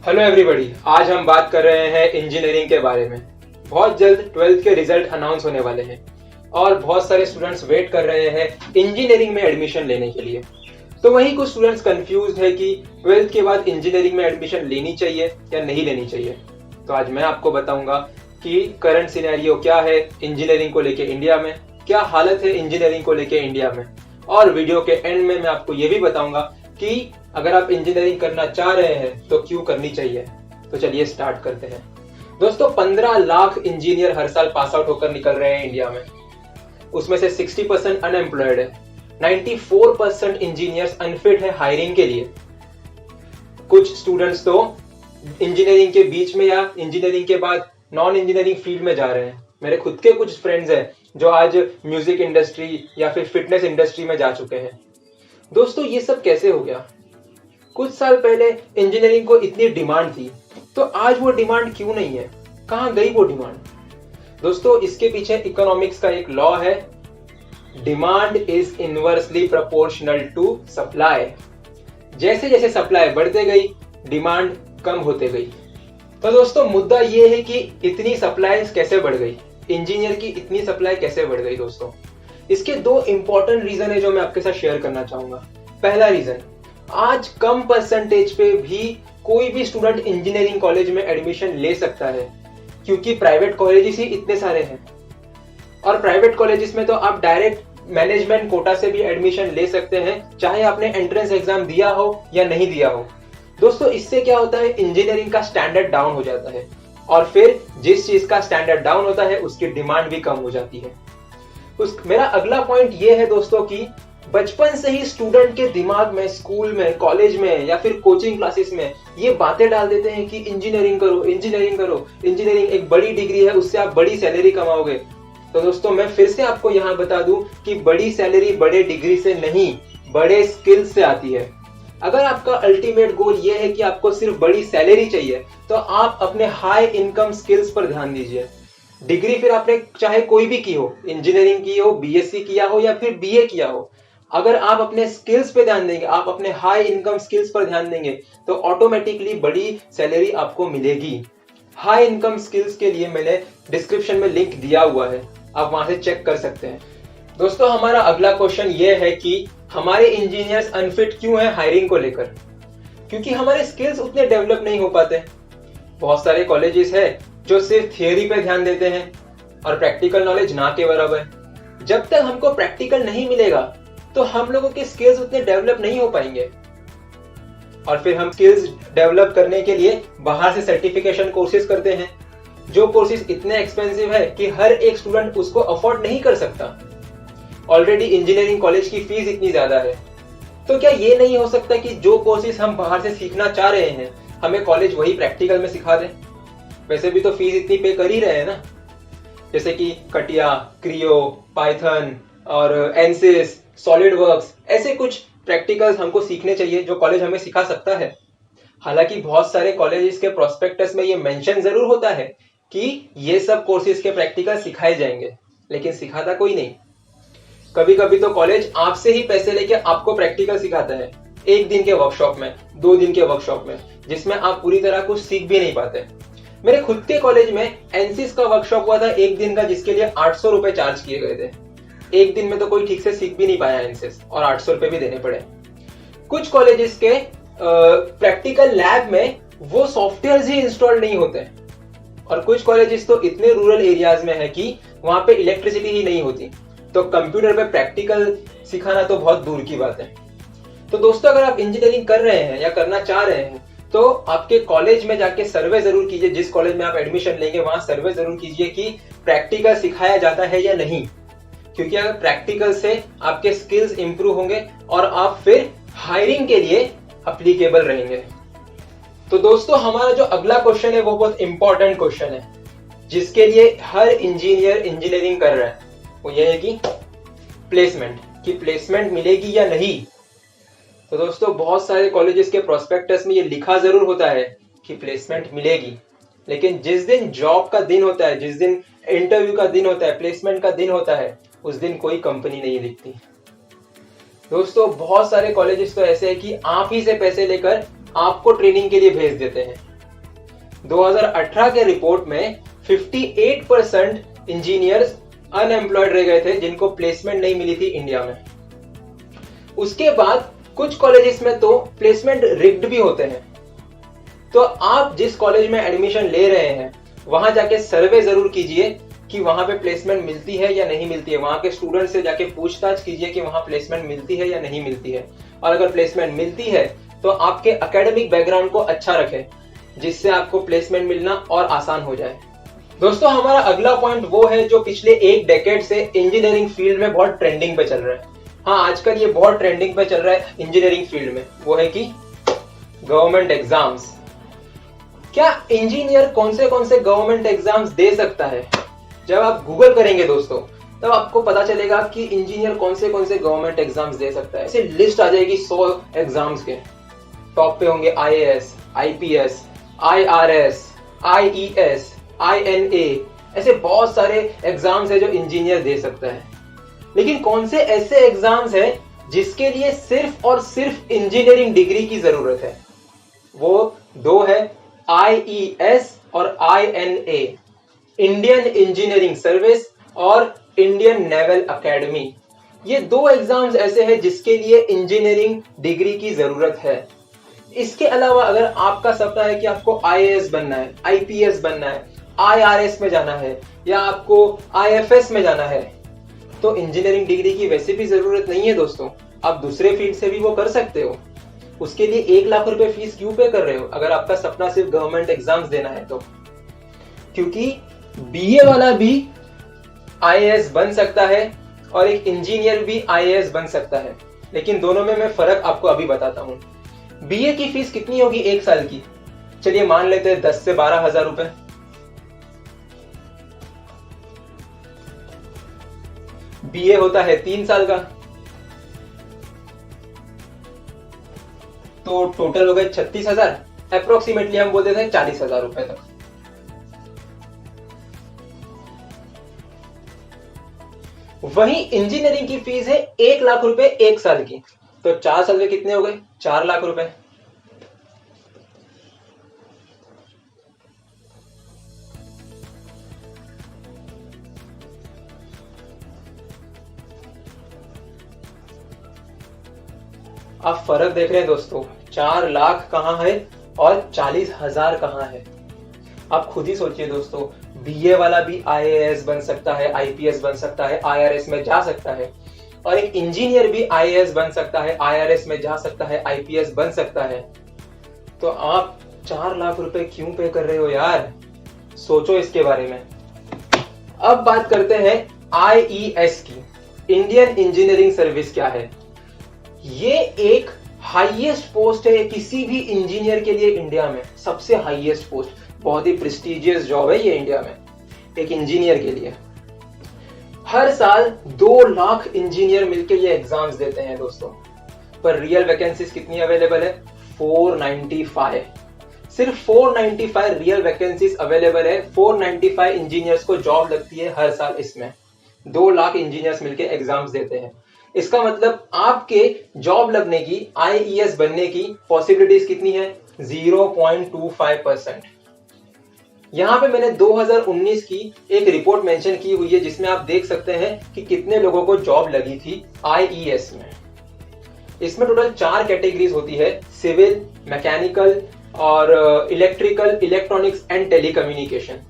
Hello everybody, आज हम बात कर रहे हैं इंजीनियरिंग के बारे में। बहुत जल्द 12th के रिजल्ट अनाउंस होने वाले हैं और बहुत सारे स्टूडेंट्स वेट कर रहे हैं इंजीनियरिंग में एडमिशन लेने के लिए। तो वहीं कुछ स्टूडेंट्स कंफ्यूज है कि 12th के बाद इंजीनियरिंग में एडमिशन लेनी चाहिए या नहीं लेनी चाहिए। तो आज मैं आपको बताऊंगा कि करंट सिनेरियो क्या है इंजीनियरिंग को लेके इंडिया में, क्या हालत है इंजीनियरिंग को लेके इंडिया में, और वीडियो के एंड में मैं आपको ये भी बताऊंगा कि अगर आप इंजीनियरिंग करना चाह रहे हैं तो क्यों करनी चाहिए। तो चलिए स्टार्ट करते हैं। दोस्तों, 15 लाख इंजीनियर हर साल पास आउट होकर निकल रहे हैं इंडिया में। उसमें से 60% अनएम्प्लॉयड है, 94% इंजीनियर्स अनफिट है हायरिंग के लिए। कुछ स्टूडेंट्स तो इंजीनियरिंग के बीच में या इंजीनियरिंग के बाद नॉन इंजीनियरिंग फील्ड में जा रहे हैं। मेरे खुद के कुछ फ्रेंड्स हैं जो आज म्यूजिक इंडस्ट्री या फिर फिटनेस इंडस्ट्री में जा चुके हैं। दोस्तों, ये सब कैसे हो गया? कुछ साल पहले इंजीनियरिंग को इतनी डिमांड थी, तो आज वो डिमांड क्यों नहीं है? कहां गई वो डिमांड? दोस्तों, इसके पीछे इकोनॉमिक्स का एक लॉ है, demand is inversely proportional to supply. जैसे जैसे सप्लाई बढ़ते गई, डिमांड कम होते गई। तो दोस्तों, मुद्दा ये है कि इतनी सप्लाई कैसे बढ़ गई, इंजीनियर की इतनी सप्लाई कैसे बढ़ गई। दोस्तों, इसके दो इंपॉर्टेंट रीजन है जो मैं आपके साथ शेयर करना चाहूंगा। पहला रीजन, आज कम परसेंटेज पे भी कोई भी स्टूडेंट इंजीनियरिंग कॉलेज में एडमिशन ले सकता है, क्योंकि प्राइवेट कॉलेजेस ही इतने सारे हैं। और प्राइवेट कॉलेजेस में तो आप डायरेक्ट मैनेजमेंट कोटा से भी एडमिशन ले सकते हैं, चाहे आपने एंट्रेंस एग्जाम दिया हो या नहीं दिया हो। दोस्तों, इससे क्या होता है, इंजीनियरिंग का स्टैंडर्ड डाउन हो जाता है, और फिर जिस चीज का स्टैंडर्ड डाउन होता है उसकी डिमांड भी कम हो जाती है। मेरा अगला पॉइंट ये है दोस्तों कि बचपन से ही स्टूडेंट के दिमाग में, स्कूल में, कॉलेज में या फिर कोचिंग क्लासेस में ये बातें डाल देते हैं कि इंजीनियरिंग करो, इंजीनियरिंग करो, इंजीनियरिंग एक बड़ी डिग्री है, उससे आप बड़ी सैलरी कमाओगे। तो दोस्तों, मैं फिर से आपको यहाँ बता दूं कि बड़ी सैलरी बड़े डिग्री से नहीं, बड़े स्किल्स से आती है। अगर आपका अल्टीमेट गोल ये है कि आपको सिर्फ बड़ी सैलरी चाहिए, तो आप अपने हाई इनकम स्किल्स पर ध्यान दीजिए। डिग्री फिर आपने चाहे कोई भी की हो, इंजीनियरिंग की हो, बीएससी किया हो या फिर बीए किया हो, अगर आप अपने स्किल्स पे ध्यान देंगे, आप अपने हाई इनकम स्किल्स पर ध्यान देंगे, तो ऑटोमेटिकली बड़ी सैलरी आपको मिलेगी। हाई इनकम स्किल्स के लिए मैंने डिस्क्रिप्शन में लिंक दिया हुआ है, आप वहां से चेक कर सकते हैं। दोस्तों, हमारा अगला क्वेश्चन ये है कि हमारे इंजीनियर्स अनफिट क्यों है हायरिंग को लेकर? क्योंकि हमारे स्किल्स उतने डेवलप नहीं हो पाते। बहुत सारे कॉलेजेस है जो सिर्फ थियोरी पे ध्यान देते हैं और प्रैक्टिकल नॉलेज ना के बराबर। जब तक हमको प्रैक्टिकल नहीं मिलेगा तो हम लोगों के स्किल्स उतने डेवलप नहीं हो पाएंगे, और फिर हम स्किल्स डेवलप करने के लिए बाहर से सर्टिफिकेशन कोर्सेज करते हैं, जो कोर्सेज इतने एक्सपेंसिव है कि हर एक स्टूडेंट उसको अफोर्ड नहीं कर सकता। ऑलरेडी इंजीनियरिंग कॉलेज की फीस इतनी ज्यादा है, तो क्या ये नहीं हो सकता कि जो कोर्सेज हम बाहर से सीखना चाह रहे हैं, हमें कॉलेज वही प्रैक्टिकल में सिखा दे? वैसे भी तो फीस इतनी पे कर ही रहे हैं ना, जैसे कि कटिया, क्रियो, पाइथन और एनसिस, सॉलिड वर्क्स, ऐसे कुछ प्रैक्टिकल्स हमको सीखने चाहिए जो कॉलेज हमें सिखा सकता है। हालांकि बहुत सारे कॉलेजेस के प्रोस्पेक्टस में ये मेंशन जरूर होता है कि ये सब कोर्सेज के प्रैक्टिकल सिखाए जाएंगे, लेकिन सिखाता कोई नहीं। कभी कभी तो कॉलेज आपसे ही पैसे लेके आपको प्रैक्टिकल सिखाता है, 1 दिन के वर्कशॉप में, 2 दिन के वर्कशॉप में, जिसमें आप पूरी तरह कुछ सीख भी नहीं पाते। मेरे खुद के कॉलेज में एनसिस का वर्कशॉप हुआ था 1 दिन का, जिसके लिए 800 रुपए चार्ज किए गए थे। 1 दिन में तो कोई ठीक से सीख भी नहीं पाया एनसिस, और 800 रुपए भी देने पड़े। कुछ कॉलेजेस के प्रैक्टिकल लैब में वो सॉफ्टवेयर ही इंस्टॉल नहीं होते, और कुछ कॉलेजेस तो इतने रूरल एरियाज में है कि वहां पे इलेक्ट्रिसिटी ही नहीं होती, तो कंप्यूटर पे प्रैक्टिकल सिखाना तो बहुत दूर की बात है। तो दोस्तों, अगर आप इंजीनियरिंग कर रहे हैं या करना चाह रहे हैं, तो आपके कॉलेज में जाके सर्वे जरूर कीजिए। जिस कॉलेज में आप एडमिशन लेंगे वहां सर्वे जरूर कीजिए कि प्रैक्टिकल सिखाया जाता है या नहीं, क्योंकि अगर प्रैक्टिकल से आपके स्किल्स इंप्रूव होंगे और आप फिर हायरिंग के लिए एप्लीकेबल रहेंगे। तो दोस्तों, हमारा जो अगला क्वेश्चन है वो बहुत इंपॉर्टेंट क्वेश्चन है, जिसके लिए हर इंजीनियर इंजीनियरिंग कर रहा है। वो ये है कि प्लेसमेंट, कि प्लेसमेंट मिलेगी या नहीं। तो दोस्तों, बहुत सारे कॉलेजेस के प्रोस्पेक्टस में ये लिखा जरूर होता है कि प्लेसमेंट मिलेगी, लेकिन जिस दिन जॉब का दिन होता है, जिस दिन इंटरव्यू का दिन होता है, प्लेसमेंट का दिन होता है, उस दिन कोई कंपनी नहीं दिखती। दोस्तों बहुत सारे कॉलेजेस तो ऐसे हैं कि आप ही से पैसे लेकर आपको ट्रेनिंग के लिए भेज देते हैं, 2018 के रिपोर्ट में 58% इंजीनियर्स अनएम्प्लॉयड रह गए थे जिनको प्लेसमेंट नहीं मिली थी इंडिया में। उसके बाद कुछ कॉलेजेस में तो प्लेसमेंट रिग्ड भी होते हैं। तो आप जिस कॉलेज में एडमिशन ले रहे हैं वहां जाके सर्वे जरूर कीजिए कि वहां पे प्लेसमेंट मिलती है या नहीं मिलती है। वहां के स्टूडेंट से जाके पूछताछ कीजिए कि वहां प्लेसमेंट मिलती है या नहीं मिलती है, और अगर प्लेसमेंट मिलती है तो आपके एकेडमिक बैकग्राउंड को अच्छा रखें जिससे आपको प्लेसमेंट मिलना और आसान हो जाए। दोस्तों, हमारा अगला पॉइंट वो है जो पिछले एक डेकेड से इंजीनियरिंग फील्ड में बहुत ट्रेंडिंग पे चल रहा है। हाँ, आजकल ये बहुत ट्रेंडिंग पे चल रहा है इंजीनियरिंग फील्ड में, वो है कि गवर्नमेंट एग्जाम्स। क्या इंजीनियर कौन से गवर्नमेंट एग्जाम्स दे सकता है? जब आप गूगल करेंगे दोस्तों तब आपको पता चलेगा कि इंजीनियर कौन से गवर्नमेंट एग्जाम्स दे सकता है। ऐसे लिस्ट आ जाएगी 100 एग्जाम्स के। टॉप पे होंगे IAS, IPS, IRS, IES, INA, ऐसे बहुत सारे एग्जाम्स है जो इंजीनियर दे सकता है। लेकिन कौन से ऐसे एग्जाम्स हैं जिसके लिए सिर्फ और सिर्फ इंजीनियरिंग डिग्री की जरूरत है? वो दो है, IES और INA, इंडियन इंजीनियरिंग सर्विस और इंडियन नेवल एकेडमी। ये दो एग्जाम्स ऐसे हैं जिसके लिए इंजीनियरिंग डिग्री की जरूरत है। इसके अलावा अगर आपका सपना है कि आपको IAS बनना है, IPS बनना है, IRS में जाना है या आपको IFS में जाना है, तो इंजीनियरिंग डिग्री की वैसे भी जरूरत नहीं है दोस्तों। आप दूसरे फील्ड से भी वो कर सकते हो। उसके लिए 1 लाख रुपए फीस क्यों पे कर रहे हो अगर आपका सपना सिर्फ गवर्नमेंट एग्जाम्स देना है तो? क्योंकि BA वाला भी IAS बन सकता है और एक इंजीनियर भी IAS बन सकता है। लेकिन दोनों में मैं फर्क आपको अभी बताता हूं। BA की फीस कितनी होगी 1 साल की? चलिए मान लेते हैं 10 से 12 हजार रुपए। BA होता है 3 साल का, तो टोटल हो गए 36,000। अप्रोक्सीमेटली हम बोल देते हैं 40,000 रुपए तक। वहीं इंजीनियरिंग की फीस है 1 लाख रुपए 1 साल की, तो 4 साल के कितने हो गए? 4 लाख रुपए। आप फर्क देख रहे हैं दोस्तों, 4 लाख कहां है और 40,000 कहां है? आप खुद ही सोचिए दोस्तों। BA वाला भी IAS बन सकता है, IPS बन सकता है, IRS में जा सकता है, और एक इंजीनियर भी IAS बन सकता है, IRS में जा सकता है, IPS बन सकता है। तो आप 4 लाख रुपए क्यों पे कर रहे हो यार? सोचो इसके बारे में। अब बात करते हैं IES की, इंडियन इंजीनियरिंग सर्विस क्या है? ये एक हाईएस्ट पोस्ट है किसी भी इंजीनियर के लिए इंडिया में, सबसे हाईएस्ट पोस्ट। बहुत ही प्रेस्टिजियस जॉब है ये इंडिया में एक इंजीनियर के लिए। हर साल 2 लाख इंजीनियर मिलकर ये एग्जाम्स देते हैं दोस्तों, पर रियल वैकेंसीज कितनी अवेलेबल है? 495। सिर्फ 495 रियल वैकेंसीज अवेलेबल है। 495 इंजीनियर्स को जॉब लगती है हर साल। इसमें 2 लाख इंजीनियर्स मिलकर एग्जाम्स देते हैं। इसका मतलब आपके जॉब लगने की, IES बनने की पॉसिबिलिटीज कितनी है? 0.25%। यहां पे मैंने 2019 की एक रिपोर्ट मेंशन की हुई है जिसमें आप देख सकते हैं कि कितने लोगों को जॉब लगी थी IES में। इसमें टोटल 4 कैटेगरीज होती है, सिविल, मैकेनिकल और इलेक्ट्रिकल, इलेक्ट्रॉनिक्स एंड टेलीकम्युनिकेशन।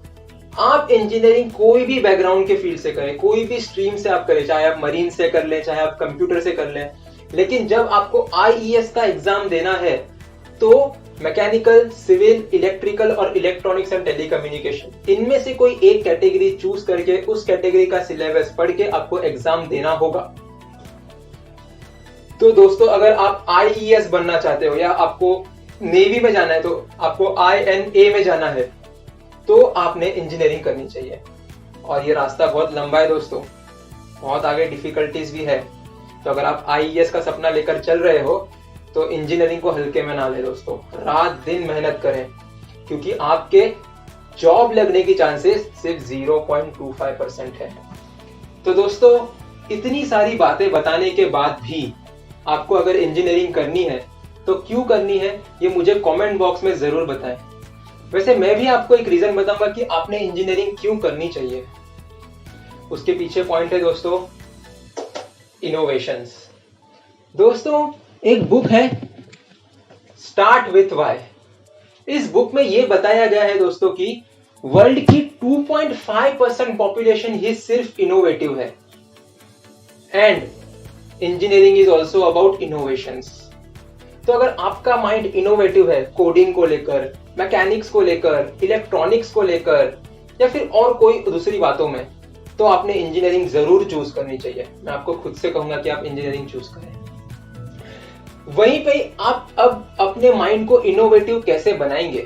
आप इंजीनियरिंग कोई भी बैकग्राउंड के फील्ड से करें, कोई भी स्ट्रीम से आप करें, चाहे आप मरीन से कर लें, चाहे आप कंप्यूटर से कर लें, लेकिन जब आपको IES का एग्जाम देना है तो मैकेनिकल, सिविल, इलेक्ट्रिकल और इलेक्ट्रॉनिक्स एंड टेलीकम्युनिकेशन, इनमें से कोई एक कैटेगरी चूज करके उस कैटेगरी का सिलेबस पढ़ के आपको एग्जाम देना होगा। तो दोस्तों, अगर आप IES बनना चाहते हो या आपको नेवी में जाना है, तो आपको INA में जाना है, तो आपने इंजीनियरिंग करनी चाहिए। और ये रास्ता बहुत लंबा है दोस्तों, बहुत आगे डिफिकल्टीज भी है। तो अगर आप IES का सपना लेकर चल रहे हो तो इंजीनियरिंग को हल्के में ना ले दोस्तों, रात दिन मेहनत करें, क्योंकि आपके जॉब लगने की चांसेस सिर्फ 0.25% है। तो दोस्तों, इतनी सारी बातें बताने के बाद भी आपको अगर इंजीनियरिंग करनी है तो क्यों करनी है, ये मुझे कमेंट बॉक्स में जरूर बताएं। वैसे मैं भी आपको एक रीजन बताऊंगा कि आपने इंजीनियरिंग क्यों करनी चाहिए। उसके पीछे पॉइंट है दोस्तों, इनोवेशंस। दोस्तों एक बुक है स्टार्ट विथ वाई। इस बुक में यह बताया गया है दोस्तों कि वर्ल्ड की 2.5% पॉपुलेशन ही सिर्फ इनोवेटिव है, and engineering is also about innovations. तो अगर आपका माइंड इनोवेटिव है कोडिंग को लेकर, मैकेनिक्स को लेकर, इलेक्ट्रॉनिक्स को लेकर, या फिर और कोई दूसरी बातों में, तो आपने इंजीनियरिंग जरूर चूज करनी चाहिए। मैं आपको खुद से कहूंगा कि आप इंजीनियरिंग चूज करें। वहीं पे आप अब अपने माइंड को इनोवेटिव कैसे बनाएंगे,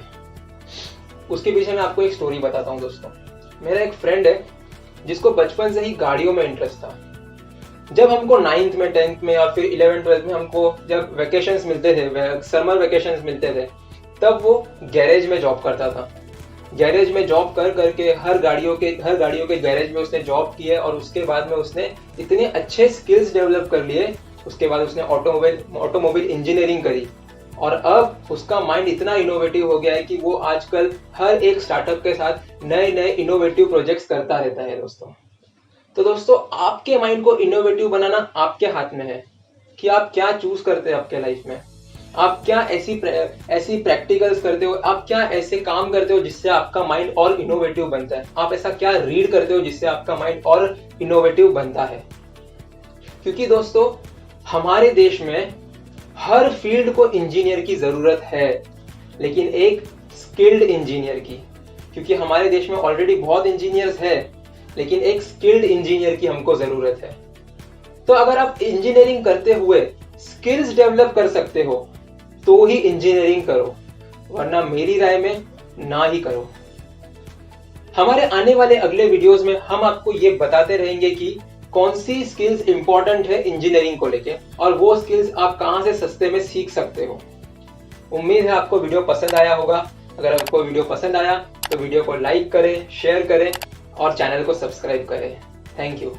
उसके पीछे मैं आपको एक स्टोरी बताता हूं दोस्तों। मेरा एक फ्रेंड है जिसको बचपन से ही गाड़ियों में इंटरेस्ट था। जब हमको 9th में, 10th में या फिर 11th 12th में हमको जब वेकेशंस मिलते थे, समर वेकेशंस मिलते थे, तब वो गैरेज में जॉब करता था। गैरेज में जॉब कर करके हर गाड़ियों के गैरेज में उसने जॉब की है, और उसके बाद में उसने इतने अच्छे स्किल्स डेवलप कर लिए। उसके बाद उसने ऑटोमोबाइल इंजीनियरिंग करी, और अब उसका माइंड इतना इनोवेटिव हो गया है कि वो आजकल हर एक स्टार्टअप के साथ नए नए इनोवेटिव प्रोजेक्ट्स करता रहता है दोस्तों। तो दोस्तों आपके माइंड को इनोवेटिव बनाना आपके हाथ में है कि आप क्या चूज करते हैं आपके लाइफ में। आप क्या ऐसी प्रैक्टिकल्स करते हो, आप क्या ऐसे काम करते हो जिससे आपका माइंड और इनोवेटिव बनता है। आप ऐसा क्या रीड करते हो जिससे आपका माइंड और इनोवेटिव बनता है। क्योंकि दोस्तों हमारे देश में हर फील्ड को इंजीनियर की जरूरत है, लेकिन एक स्किल्ड इंजीनियर की। क्योंकि हमारे देश में ऑलरेडी बहुत इंजीनियर्स है, लेकिन एक स्किल्ड इंजीनियर की हमको जरूरत है। तो अगर आप इंजीनियरिंग करते हुए स्किल्स डेवलप कर सकते हो तो ही इंजीनियरिंग करो, वरना मेरी राय में ना ही करो। हमारे आने वाले अगले वीडियोस में हम आपको ये बताते रहेंगे कि कौन सी स्किल्स इंपॉर्टेंट है इंजीनियरिंग को लेके, और वो स्किल्स आप कहां से सस्ते में सीख सकते हो। उम्मीद है आपको वीडियो पसंद आया होगा। अगर आपको वीडियो पसंद आया तो वीडियो को लाइक करें, शेयर करें और चैनल को सब्सक्राइब करें। Thank you.